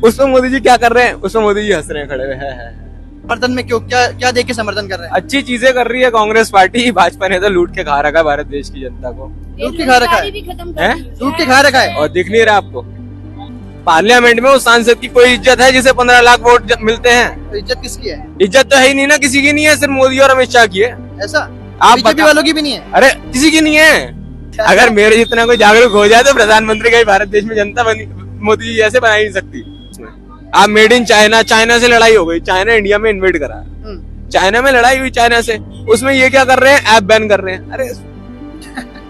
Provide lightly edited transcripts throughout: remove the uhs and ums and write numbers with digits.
उसमें मोदी जी क्या कर रहे हैं, उसमें मोदी जी हंस रहे हैं खड़े हुए। है। समर्थन में क्यों, क्या देख के समर्थन कर रहे हैं? अच्छी चीजें कर रही है कांग्रेस पार्टी। भाजपा ने तो लूट के खा रखा है भारत देश की जनता को। लूट के खा रखा है, लूट के खा रखा है। और दिख नहीं रहा आपको? पार्लियामेंट में उस सांसद की कोई इज्जत है जिसे 15 लाख वोट मिलते हैं? तो इज्जत किसकी है? इज्जत तो है ही नहीं ना, किसी की नहीं है, सिर्फ मोदी और अमित शाह की है। ऐसा आप बीजेपी वालों की भी नहीं है? अरे किसी की नहीं है। अगर मेरे जितना कोई जागरूक हो जाए तो प्रधानमंत्री का ही भारत देश में जनता मोदी जी ऐसे बना ही नहीं सकती। आप मेड इन चाइना, चाइना से लड़ाई हो गई, चाइना इंडिया में इन्वेट करा, चाइना में लड़ाई हुई चाइना से, उसमें ये क्या कर रहे हैं, ऐप बैन कर रहे हैं। अरे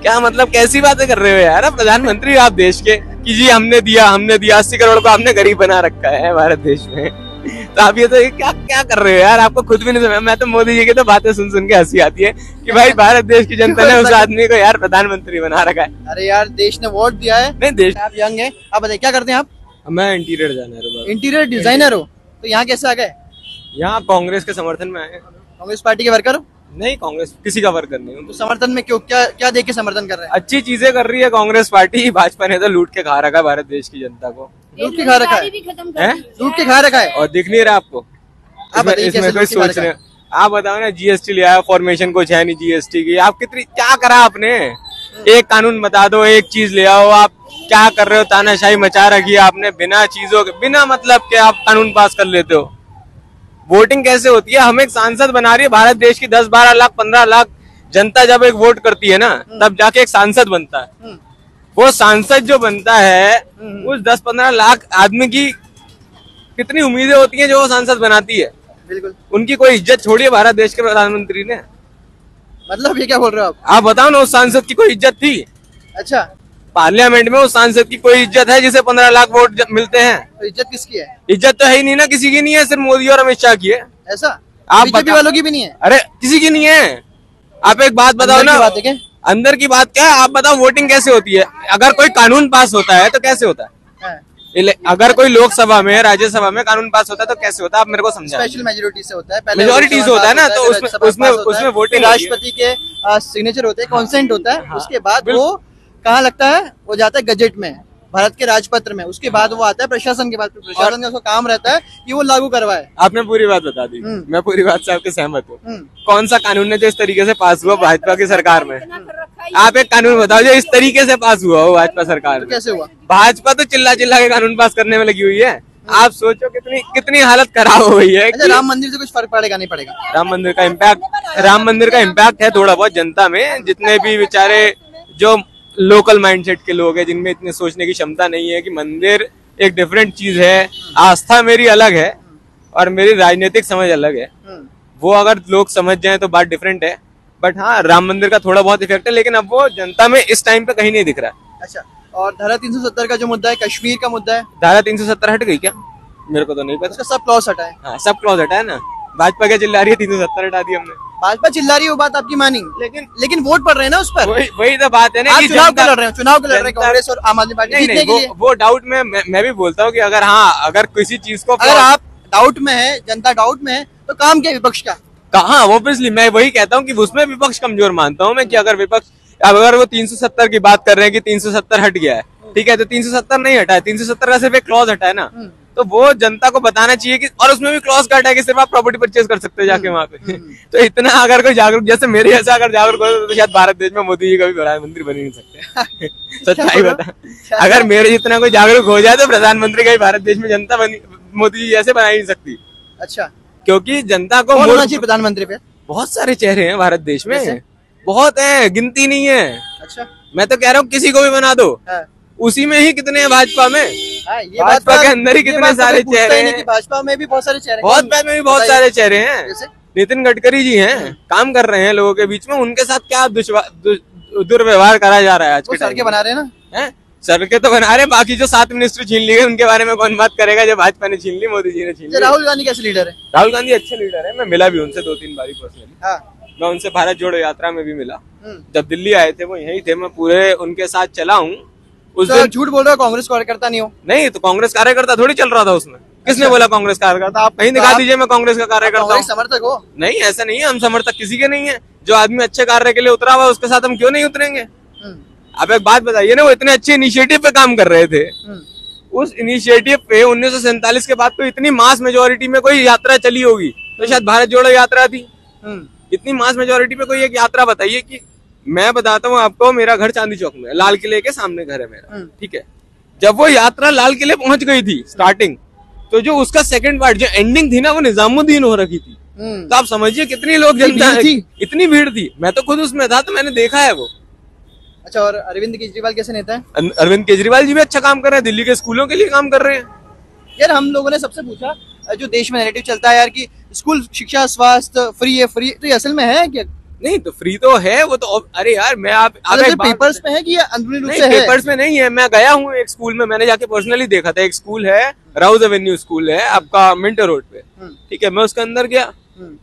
क्या मतलब, कैसी बातें कर रहे हो यार? प्रधानमंत्री आप देश के कि जी हमने दिया 80 करोड़ को आपने गरीब बना रखा है भारत देश में, तो आप ये तो क्या क्या कर रहे हो यार? आपको खुद भी नहीं समझ। मैं तो मोदी जी की तो बातें सुन के हंसी आती है कि भाई भारत देश की जनता ने उस आदमी को यार प्रधानमंत्री बना रखा है। अरे यार देश ने वोट दिया है। नहीं देश, आप यंग है, आप बताइए क्या करते हैं आप? मैं इंटीरियर डिजाइनर हूँ। इंटीरियर डिजाइनर हो, तो यहाँ कैसे आ गए? यहाँ कांग्रेस के समर्थन में आए। कांग्रेस पार्टी के वर्कर हो? नहीं, कांग्रेस किसी का वर्कर नहीं हूँ। तो समर्थन में क्यों, क्या देख के समर्थन कर रहे हैं? अच्छी चीजें कर रही है कांग्रेस पार्टी। भाजपा ने तो लूट के खा रखा है भारत देश की जनता को। लूट के खा रखा है, लूट के खा रखा है। और दिख नहीं रहा आपको? आप बताइए इसमें कैसे कोई लूट के खा सोच रखा रहे है? आप बताओ ना, जीएसटी लिया, फॉर्मेशन कुछ है नहीं जीएसटी की। आप कितनी क्या करा आपने? एक कानून बता दो, एक चीज ले आओ। आप क्या कर रहे हो? तानाशाही मचा रखी है आपने, बिना चीजों के, बिना मतलब के आप कानून पास कर लेते हो। वोटिंग कैसे होती है? हम एक सांसद बना रही है भारत देश की, 10-12 लाख 15 लाख जनता जब एक वोट करती है ना, तब जाके एक सांसद बनता है। वो सांसद जो बनता है, उस 10-15 लाख आदमी की कितनी उम्मीदें होती हैं जो वो सांसद बनाती है। बिल्कुल। उनकी कोई इज्जत छोड़िए भारत देश के प्रधानमंत्री ने। मतलब ये क्या बोल रहे हो आप बताओ ना, उस सांसद की कोई इज्जत थी? अच्छा, पार्लियामेंट में उस सांसद की कोई इज्जत है जिसे 15 लाख वोट मिलते हैं? तो इज्जत किसकी है? इज्जत तो है ही नहीं ना, किसी की नहीं है, सिर्फ मोदी और अमित शाह की है। ऐसा आप बीजेपी वालों की भी नहीं है? अरे किसी की नहीं है। आप एक बात बताओ ना, बात है क्या? अंदर की बात क्या है? आप बताओ वोटिंग कैसे होती है? अगर कोई कानून पास होता है तो कैसे होता है? अगर कोई लोकसभा में, राज्यसभा में कानून पास होता है तो कैसे होता है? आप मेरे को समझाओ। स्पेशल मेजोरिटी से होता है, मेजोरिटी से होता है ना, तो उसमें वोटिंग, राष्ट्रपति के सिग्नेचर होते हैं, कॉन्सेंट होता है। उसके बाद वो कहाँ लगता है? वो जाता है गजट में, भारत के राजपत्र में। उसके बाद वो आता है प्रशासन के पास, प्रशासन का उसका काम रहता है कि वो लागू करवाए। आपने पूरी बात बता दी, मैं पूरी बात से आपके सहमत हूँ। कौन सा कानून है जो इस तरीके से पास हुआ भाजपा की सरकार में? आप एक कानून बताओ जो इस तरीके से पास हुआ हो भाजपा सरकार में। कैसे हुआ? भाजपा तो चिल्ला के कानून पास करने में लगी हुई है। आप सोचो कितनी हालत खराब हो गई है। राम मंदिर से कुछ फर्क पड़ेगा नहीं पड़ेगा? राम मंदिर का इम्पैक्ट है थोड़ा बहुत जनता में। जितने भी बेचारे जो लोकल माइंडसेट के लोग हैं, जिनमें इतने सोचने की क्षमता नहीं है कि मंदिर एक डिफरेंट चीज है, आस्था मेरी अलग है और मेरी राजनीतिक समझ अलग है, वो अगर लोग समझ जाएं तो बात डिफरेंट है। बट हाँ, राम मंदिर का थोड़ा बहुत इफेक्ट है, लेकिन अब वो जनता में इस टाइम पे कहीं नहीं दिख रहा है। अच्छा, और धारा 370 का जो मुद्दा है, कश्मीर का मुद्दा है, धारा 370 हट गई क्या? मेरे को तो नहीं पता। उसका सब क्लॉज हटा है। हाँ, सब क्लॉज हटा है ना। भाजपा क्या चिल्ला रही है 370 हटा दी हमने? भाजपा चिल्ला रही है, वो बात आपकी मानी, लेकिन वोट पड़ रहे हैं ना उस पर। वही तो बात है ना कि चुनाव को लड़ रहे हैं कांग्रेस और आम आदमी पार्टी जीतने के लिए। वो डाउट में मैं भी बोलता हूँ कि अगर किसी चीज को, अगर आप डाउट में है, जनता डाउट में है, तो काम क्या विपक्ष का? कहाँ? ऑब्वियसली मैं वही कहता हूँ कि उसमें विपक्ष कमजोर मानता हूँ मैं, कि अगर विपक्ष, अगर वो 370 की बात कर रहे हैं कि 370 हट गया है, ठीक है, तो 370 नहीं हटा है, 370 का सिर्फ एक क्लॉज हटा है ना, तो वो जनता को बताना चाहिए कि, और उसमें भी क्लॉज काटा है कि सिर्फ आप प्रॉपर्टी परचेज कर सकते हो जाके वहाँ पे। तो इतना अगर कोई जागरूक, जैसे मेरे जैसा अगर जागरूक हो तो शायद भारत देश में मोदी जी कभी प्रधानमंत्री बन ही नहीं सकते। सच्चाई बता, अगर मेरे जितना कोई जागरूक हो जाए तो प्रधानमंत्री कभी भारत देश में जनता मोदी जी ऐसे बना ही नहीं सकती। अच्छा, क्योंकि जनता को होना चाहिए प्रधानमंत्री पे? बहुत सारे चेहरे हैं भारत देश में, बहुत है, गिनती नहीं है। अच्छा, मैं तो कह रहा हूँ किसी को भी बना दो, उसी में ही कितने हैं भाजपा में। ये भाजपा के अंदर ही कितने सारे चेहरे हैं। भाजपा में भी बहुत सारे चेहरे, में भी बहुत सारे चेहरे हैं। नितिन गडकरी जी हैं, काम कर रहे हैं लोगों के बीच में, उनके साथ क्या दुर्व्यवहार करा जा रहा है आज के टाइम। सड़कें बना रहे हैं ना, सड़कें तो बना रहे, बाकी जो 7 मिनिस्टर छीन लिए उनके बारे में कौन बात करेगा? जो भाजपा ने छीन ली, मोदी जी ने छीन ली। राहुल गांधी कैसे लीडर है? राहुल गांधी अच्छे लीडर है, मैं मिला भी उनसे 2-3 बारी पर्सनली। मैं उनसे भारत जोड़ो यात्रा में भी मिला, जब दिल्ली आए थे वो यही थे, मैं पूरे उनके साथ चला हूँ। उस दिन झूठ बोल रहा है, कांग्रेस कार्यकर्ता नहीं हो? नहीं, तो कांग्रेस कार्यकर्ता थोड़ी चल रहा था उसमें। किसने बोला कांग्रेस कार्यकर्ता? आप कहीं दिखा दीजिए मैं कांग्रेस का कार्यकर्ता हूँ। समर्थक हो? नहीं, ऐसा नहीं है, हम समर्थक किसी के नहीं है। जो आदमी अच्छे कार्य के लिए उतरा हुआ उसके साथ हम क्यों नहीं उतरेंगे? आप एक बात बताइए ना, वो इतने अच्छे इनिशिएटिव पे काम कर रहे थे, उस इनिशिएटिव पे 1947 के बाद तो इतनी मास मेजोरिटी में कोई यात्रा चली होगी तो शायद भारत जोड़ो यात्रा थी। इतनी मास मेजोरिटी पे कोई एक यात्रा बताइए कि मैं बताता हूँ आपको, मेरा घर चांदी चौक में, लाल किले के सामने घर है मेरा, ठीक है। जब वो यात्रा लाल किले पहुंच गई थी स्टार्टिंग, तो जो उसका सेकंड पार्ट जो एंडिंग थी ना वो निजामुद्दीन हो रखी थी। तो आप समझिए कितनी लोग जनता, इतनी भीड़ थी। मैं तो खुद उसमें था तो मैंने देखा है वो। अच्छा, और अरविंद केजरीवाल कैसे नेता है? अरविंद केजरीवाल जी भी अच्छा काम कर रहे हैं, दिल्ली के स्कूलों के लिए काम कर रहे हैं। यार हम लोगों ने सबसे पूछा, जो देश में नैरेटिव चलता है यार कि स्कूल शिक्षा स्वास्थ्य फ्री है, फ्री तो ये असल में है क्या? नहीं तो फ्री तो है वो तो। अरे यार मैं आप पेपर्स में है कि अंदरूनी रूप से है? पेपर्स में नहीं है। मैं गया हूँ एक स्कूल में, मैंने जाके पर्सनली देखा था। एक स्कूल है, राउज एवेन्यू स्कूल है आपका मिंटो रोड पे, ठीक है। मैं उसके अंदर गया,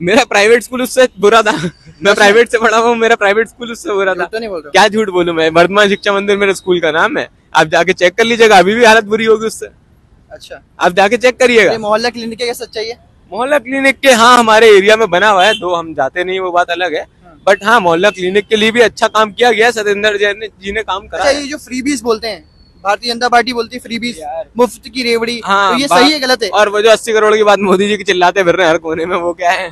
मेरा प्राइवेट स्कूल उससे बुरा था। मैं प्राइवेट से पढ़ा हुआ, मेरा प्राइवेट स्कूल उससे बुरा था। क्या झूठ बोलूं मैं, वर्धमान शिक्षा मंदिर मेरे स्कूल का नाम है। आप जाके चेक कर लीजिएगा, अभी भी हालत बुरी होगी उससे। अच्छा, आप जाके चेक करिएगा। मोहल्ला क्लिनिक क्या सच्चाई है? मोहल्ला क्लिनिक के हाँ हमारे एरिया में बना हुआ है, दो हम जाते नहीं, वो बात अलग है। बट हाँ मोहल्ला क्लिनिक के लिए भी अच्छा काम किया गया, सतेंद्र जैन जी ने काम करा। अच्छा, ये जो फ्रीबीज बोलते हैं, भारतीय जनता पार्टी बोलती है फ्रीबीज, मुफ्त की रेवड़ी, हाँ, तो ये सही है गलत है? और वो जो 80 करोड़ की बात मोदी जी की चिल्लाते फिर रहे हैं हर कोने में, वो क्या है?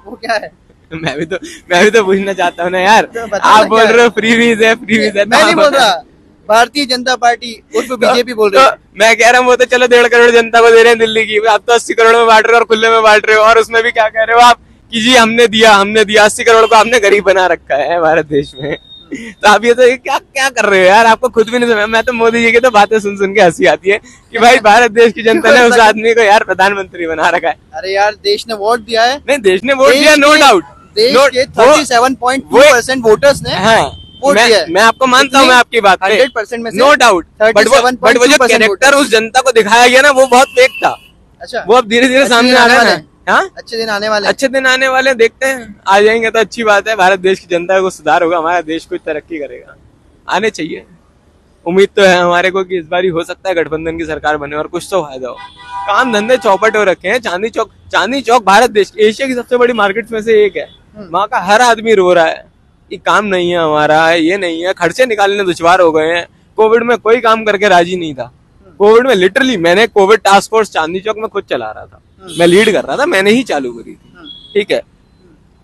वो क्या है? मैं भी तो पूछना चाहता हूँ ना यार। तो आप बोल रहे हो फ्रीबीज है, फ्रीबीज है। मैं नहीं बोल रहा, भारतीय जनता पार्टी उर्फ बीजेपी बोल रही है। मैं कह रहा हूँ वो तो चलो 1.5 करोड़ जनता को दे रहे हैं दिल्ली की, आप तो 80 करोड़ में बांट रहे हो और खुले में बांट रहे हो। और उसमें भी क्या कह रहे हो आप कि जी हमने दिया 80 करोड़ को आपने गरीब बना रखा है भारत देश में। तो आप ये तो क्या क्या कर रहे हो यार, आपको खुद भी नहीं समझ। मैं तो मोदी जी की तो बातें सुन के हंसी आती है कि भाई भारत देश की जनता ने उस आदमी को यार प्रधानमंत्री बना रखा है। अरे यार देश ने वोट दिया है। नहीं देश ने वोट दिया, नो डाउट। देश के 37.2% वोटर्स ने वोट दिया है। मैं आपको मानता हूँ, मैं आपकी बात 100% में नो डाउट। बट वो जो कैरेक्टर उस जनता को दिखाया गया ना वो बहुत फेक था। अच्छा, वो अब धीरे धीरे सामने आ रहा है। हाँ, अच्छे दिन आने वाले, अच्छे दिन आने वाले, देखते हैं। आ जाएंगे तो अच्छी बात है, भारत देश की जनता को सुधार होगा, हमारा देश कुछ तरक्की करेगा। आने चाहिए, उम्मीद तो है हमारे को कि इस बार ही हो सकता है गठबंधन की सरकार बने और कुछ तो फायदा हो। काम धंधे चौपट हो रखे हैं। चांदनी चौक भारत देश एशिया की सबसे बड़ी मार्केट में से एक है। वहाँ का हर आदमी रो रहा है कि काम नहीं है हमारा, ये नहीं है, खर्चे निकालने दुश्वार हो गए हैं। कोविड में कोई काम करके राजी नहीं था। कोविड में लिटरली मैंने Covid task force Chandni Chowk में खुद चला रहा था, मैं लीड कर रहा था, मैंने ही चालू करी थी, ठीक है।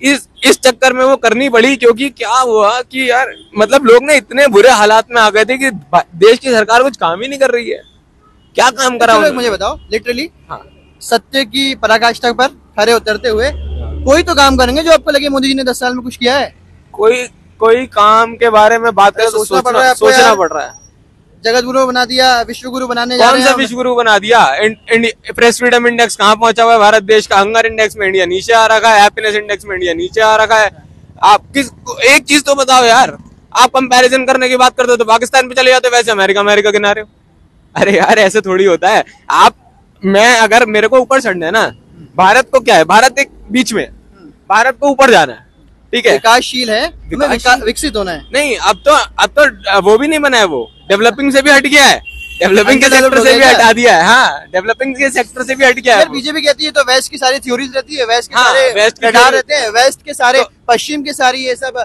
इस चक्कर में वो करनी पड़ी क्योंकि क्या हुआ कि यार मतलब लोग ना इतने बुरे हालात में आ गए थे कि देश की सरकार कुछ काम ही नहीं कर रही है। क्या काम करा? मुझे बताओ, लिटरली सत्य की पराकाष्ठा पर खरे उतरते हुए कोई तो काम करेंगे जो आपको लगे मोदी जी ने 10 साल में कुछ किया है? कोई काम के बारे में बात करें तो सोचना पड़ रहा है। जगत गुरु बना दिया, विश्व गुरु बनाने जा रहे हैं। कौन सा विश्व गुरु बना दिया? प्रेस फ्रीडम इंडेक्स कहाँ पहुंचा हुआ है भारत देश का? हंगर इंडेक्स में इंडिया नीचे आ रखा है, हैप्पीनेस इंडेक्स में इंडिया नीचे आ रखा है। आप एक चीज तो बताओ यार, आप कंपैरिजन करने की बात करते हो तो पाकिस्तान पे चले जाते हो, वैसे अमेरिका किनारे हो। अरे यार ऐसे थोड़ी होता है। मैं अगर मेरे को ऊपर चढ़ना है ना, भारत को क्या है, भारत एक बीच में, भारत को ऊपर जाना है, ठीक है, विकासशील है, विकसित होना है। नहीं अब तो वो भी नहीं बना है, वो डेवलपिंग से भी हट गया है, डेवलपिंग के सेक्टर से भी हटा दिया है। हाँ, डेवलपिंग के सेक्टर से भी हट गया है। बीजेपी कहती है तो वेस्ट की सारी थ्योरीज रहती है, वेस्ट के सारे रडार रहते हैं, वेस्ट के सारे पश्चिम के सारी ये सब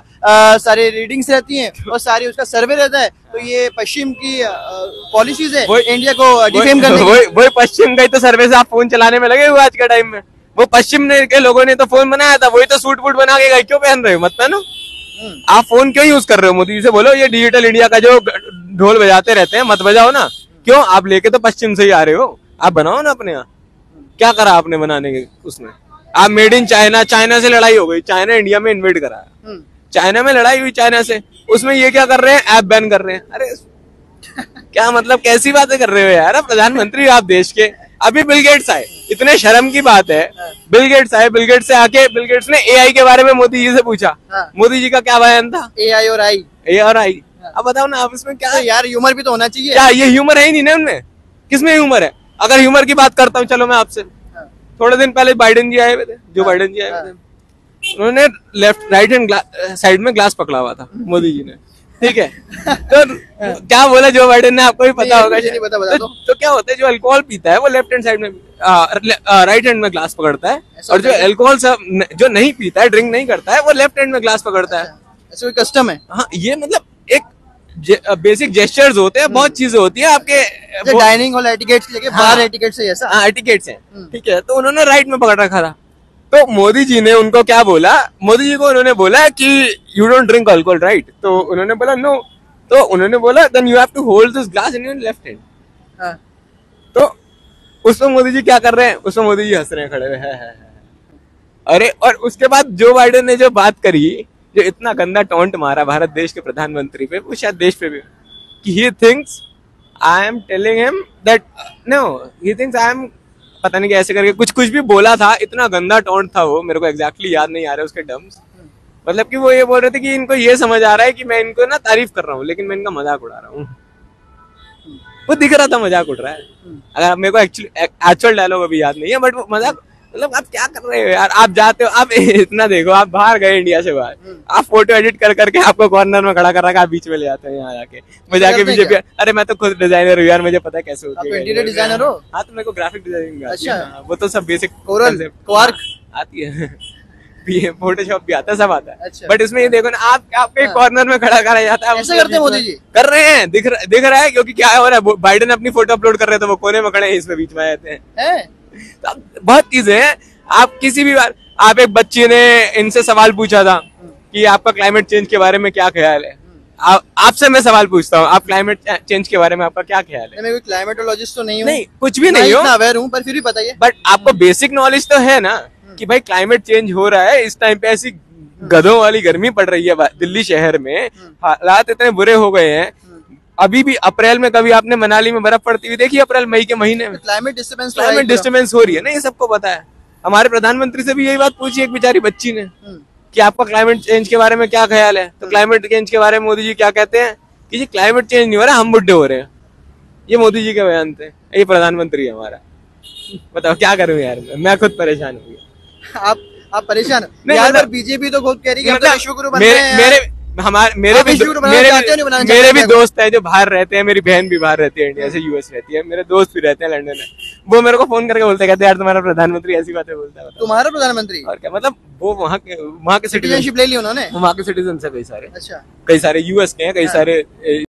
सारे रीडिंग्स रहती हैं और सारी उसका सर्वे रहता है। तो ये पश्चिम की पॉलिसीज है इंडिया को डिफेम करने की। वही पश्चिम का ही तो सर्वे से आप फोन चलाने में लगे हुए आज के टाइम में। वो पश्चिम के लोगों ने तो फोन बनाया था, वही तो सूट बूट बना के गए। क्यों पहन रहे हो? मत पहनो। आप फोन क्यों यूज कर रहे हो? मोदी जी से बोलो ये डिजिटल इंडिया का जो ढोल बजाते रहते हैं मत बजाओ ना। क्यों? आप लेके तो पश्चिम से ही आ रहे हो, आप बनाओ ना अपने यहाँ। क्या करा आपने बनाने के उसमें? आप मेड इन चाइना, चाइना से लड़ाई हो गई, चाइना इंडिया में इन्वेट करा, चाइना में लड़ाई हुई चाइना से, उसमें ये क्या कर रहे हैं, ऐप बैन कर रहे हैं। अरे क्या मतलब कैसी बातें कर रहे हो यार? प्रधानमंत्री आप देश के। अभी बिल गेट्स आए, इतने शर्म की बात है, बिल गेट्स आए, बिल गेट्स से आके बिल गेट्स ने एआई के बारे में मोदी जी से पूछा। मोदी जी का क्या बयान था? ए और आई। अब बताओ ना आप इसमें क्या? तो यार ह्यूमर भी तो होना चाहिए। क्या ये ह्यूमर है ही नहीं ना उनमें? किसमें ह्यूमर है? अगर ह्यूमर की बात करता हूँ, चलो मैं आपसे, थोड़े दिन पहले बाइडेन जी आए हुए थे, जो बाइडेन जी आए हुए थे, उन्होंने लेफ्ट राइट हैंड साइड में ग्लास पकड़ा हुआ था मोदी जी ने, ठीक है। तो क्या बोला जो बाइडेन ने, आपको भी पता होगा। तो क्या होता है, जो अल्कोहल पीता है वो लेफ्ट हैंड साइड में राइट हैंड में ग्लास पकड़ता है, और जो अल्कोहल जो नहीं पीता है, ड्रिंक नहीं करता है, वो लेफ्ट हैंड में ग्लास पकड़ता है। ऐसा कोई कस्टम है? हाँ, ये मतलब एक बेसिक जेस्चर्स होते हैं, बहुत चीजें होती है आपके डाइनिंग हॉल एटिकेट से लेके बाहर एटिकेट से ऐसा। हाँ एटिकेट्स हैं, ठीक है। तो उन्होंने राइट में पकड़ रखा था, तो मोदी जी ने उनको क्या बोला, मोदी जी को उन्होंने बोला कि you don't drink alcohol right, तो उन्होंने बोला नो, तो उन्होंने बोला then you have to hold this glass in your left hand. तो उसमें मोदी जी क्या कर रहे हैं, उसमें मोदी जी हंस रहे हैं खड़े हुए है। अरे और उसके बाद जो बाइडेन ने जो बात करी, जो इतना गंदा टॉन्ट मारा भारत देश के प्रधानमंत्री पे, वो शायद देश पे भी, कि he thinks I am telling him that no, he thinks I am, पता नहीं कैसे करके कुछ भी बोला था, इतना गंदा टॉन्ट था वो, मेरे को एग्जैक्टली याद नहीं आ रहा उसके टर्म्स। मतलब कि वो ये बोल रहे थे कि इनको ये समझ आ रहा है कि मैं इनको ना तारीफ कर रहा हूँ, लेकिन मैं इनका मजाक उड़ा रहा हूँ। वो दिख रहा था मजाक उड़ रहा है। अगर मेरे को एक्चुअल डायलॉग अभी याद नहीं है, बट वो मजाक, मतलब आप क्या कर रहे हो यार, आप जाते हो, आप इतना देखो, आप बाहर गए इंडिया से बाहर, आप फोटो एडिट कर करके आपको कॉर्नर में खड़ा कर रखा, आप बीच में ले जाते हैं यहाँ जाके, मैं जाके बीजेपी, अरे मैं तो खुद डिजाइनर हूँ यार, मुझे पता है कैसे होती है। इंटीरियर डिजाइनर हो? हाँ, तो मेरे को ग्राफिक डिजाइनिंग आती है। अच्छा, वो तो सब बेसिक क्वार्क आती है, फोटोशॉप भी आता है, सब आता है। अच्छा। बट इसमें ये देखो ना, आपके कॉर्नर में खड़ा करा जाता है। ऐसा करते हैं मोदी जी? कर रहे हैं, दिख रहा है, क्योंकि क्या हो रहा है, बाइडेन अपनी फोटो अपलोड कर रहे हैं, तो वो कोने में खड़े हैं, इसमें बीच में आ जाते हैं। बहुत चीजें हैं। आप किसी भी बार, आप एक बच्चे ने इनसे सवाल पूछा था कि आपका क्लाइमेट चेंज के बारे में क्या ख्याल है, आपसे मैं सवाल पूछता हूँ, आप क्लाइमेट चेंज के बारे में आपका क्या ख्याल है? मैं कोई क्लाइमेटोलॉजिस्ट तो नहीं हूँ, नहीं, कुछ भी नहीं हो, अवेयर हूँ, पर फिर भी बताइए। बट आपको बेसिक नॉलेज तो है ना कि भाई क्लाइमेट चेंज हो रहा है, इस टाइम पे ऐसी गधों वाली गर्मी पड़ रही है दिल्ली शहर में, हालात इतने बुरे हो गए हैं। अभी भी अप्रैल में कभी आपने मनाली में बर्फ पड़ती हुई देखी? अप्रैल मई के महीने में क्लाइमेट डिस्टर्बेंस हो रही है ना, ये सबको पता है। हमारे प्रधानमंत्री से भी यही बात पूछी एक बेचारी बच्ची ने कि आपका क्लाइमेट चेंज के बारे में क्या ख्याल है, तो क्लाइमेट चेंज के बारे में मोदी जी क्या कहते हैं कि जी क्लाइमेट चेंज नहीं हो रहा, हम बुढ़े हो रहे हैं। ये मोदी जी के बयान थे, ये प्रधानमंत्री है हमारा। बताओ क्या करूं यार, मैं खुद परेशान हो गया। आप परेशान हो? मतलब बीजेपी तो खुद कह रही है मतलब विश्वगुरु मेरे भी दोस्त है जो बाहर रहते हैं, मेरी बहन भी बाहर रहती है, इंडिया से यूएस रहती है, मेरे दोस्त भी रहते हैं लंदन में, वो मेरे को फोन करके बोलते कहते यार तुम्हारा प्रधानमंत्री ऐसी बातें बोलता है। तुम्हारा प्रधानमंत्री? और क्या मतलब, वो वहाँ के सिटीजनशिप ले ली उन्होंने, वहाँ के सिटीजन है कई सारे। अच्छा, कई सारे यूएस के हैं, कई सारे